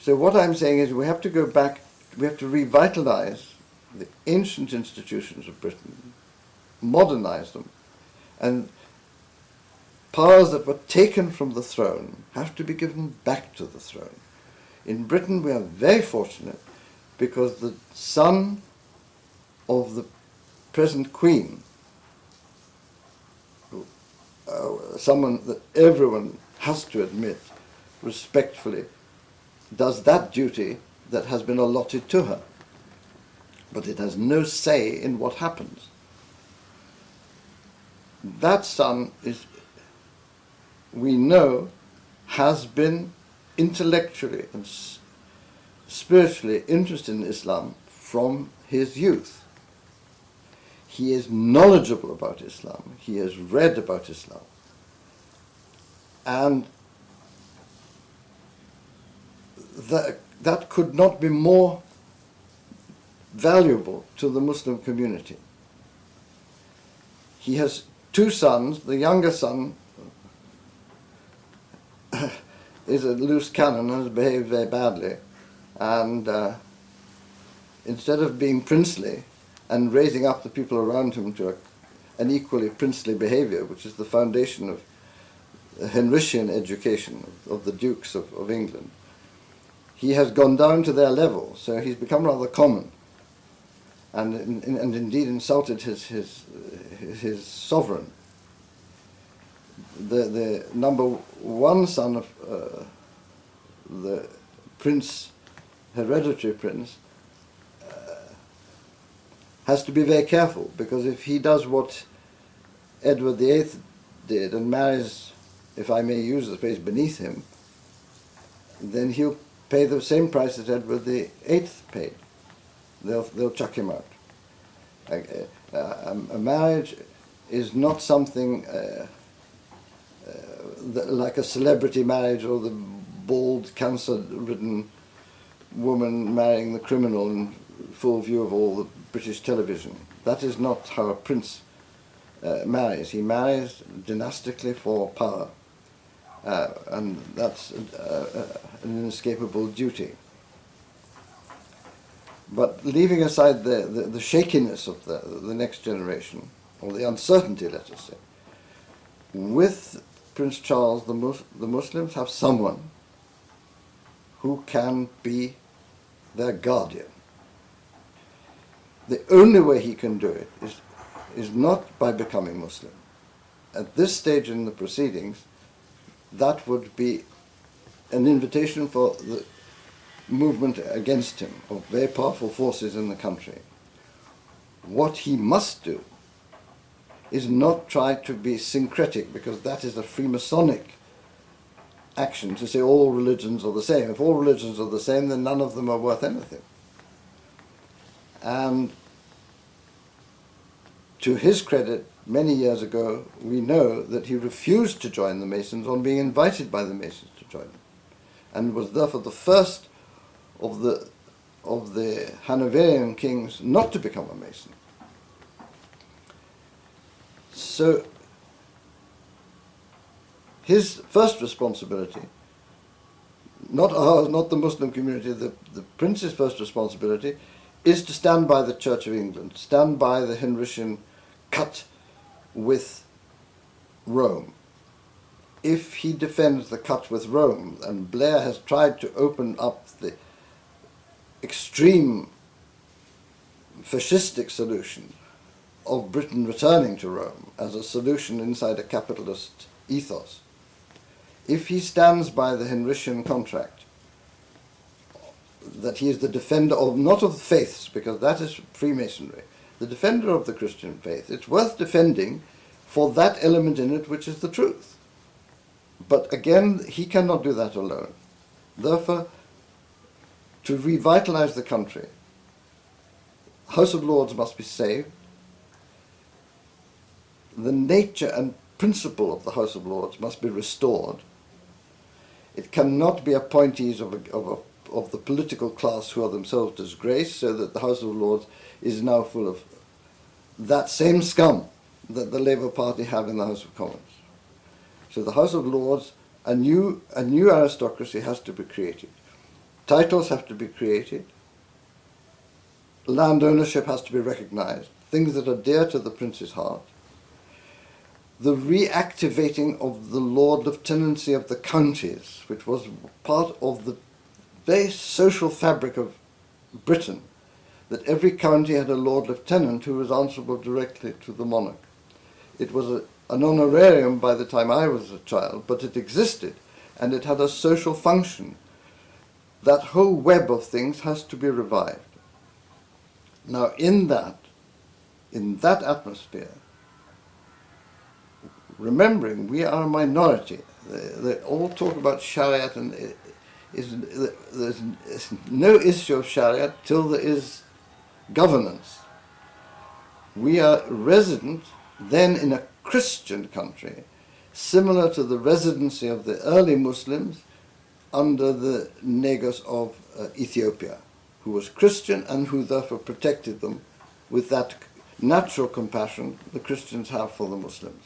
So what I'm saying is we have to go back, we have to revitalize the ancient institutions of Britain, modernize them, and powers that were taken from the throne have to be given back to the throne. In Britain we are very fortunate because the son of the present Queen, someone that everyone has to admit respectfully, does that duty that has been allotted to her. But it has no say in what happens. That son is, we know, has been intellectually and spiritually interested in Islam from his youth. He is knowledgeable about Islam. He has read about Islam. And that could not be more valuable to the Muslim community. He has two sons. The younger son is a loose cannon and has behaved very badly. And instead of being princely and raising up the people around him to an equally princely behavior, which is the foundation of Henrician education of the dukes of England, he has gone down to their level, so he's become rather common, and indeed insulted his sovereign. The number one son of the prince, hereditary prince, has to be very careful, because if he does what Edward VIII did and marries, if I may use the phrase, beneath him, then he'll pay the same price that Edward VIII paid. They'll chuck him out. A marriage is not something like a celebrity marriage or the bald, cancer-ridden woman marrying the criminal in full view of all the British television. That is not how a prince marries. He marries dynastically for power. And that's an inescapable duty. But leaving aside the shakiness of the next generation, or the uncertainty, let us say, with Prince Charles, the Muslims have someone who can be their guardian. The only way he can do it is not by becoming Muslim. At this stage in the proceedings, that would be an invitation for the movement against him of very powerful forces in the country. What he must do is not try to be syncretic, because that is a Freemasonic action to say all religions are the same. If all religions are the same, then none of them are worth anything. And to his credit, many years ago, we know that he refused to join the Masons on being invited by the Masons to join them, and was therefore the first of the Hanoverian kings not to become a Mason. So his first responsibility, not ours, not the Muslim community, the prince's first responsibility, is to stand by the Church of England, stand by the Henrician cut with Rome. If he defends the cut with Rome, and Blair has tried to open up the extreme fascistic solution of Britain returning to Rome as a solution inside a capitalist ethos, if he stands by the Henrician contract, that he is the defender of, not of the faiths, because that is Freemasonry, the defender of the Christian faith, it's worth defending for that element in it which is the truth. But again, he cannot do that alone. Therefore, to revitalize the country, House of Lords must be saved. The nature and principle of the House of Lords must be restored. It cannot be appointees of the political class who are themselves disgraced, so that the House of Lords is now full of that same scum that the Labour Party have in the House of Commons. So the House of Lords, a new aristocracy has to be created. Titles have to be created. Land ownership has to be recognized. Things that are dear to the prince's heart. The reactivating of the Lord Lieutenancy of the counties, which was part of the very social fabric of Britain, that every county had a Lord Lieutenant who was answerable directly to the monarch. It was an honorarium by the time I was a child, but it existed, and it had a social function. That whole web of things has to be revived. Now, in that atmosphere, remembering we are a minority, they all talk about Shariat, and there's no issue of Shariat till there is governance. We are resident then in a Christian country, similar to the residency of the early Muslims under the Negus of Ethiopia, who was Christian and who therefore protected them with that natural compassion the Christians have for the Muslims.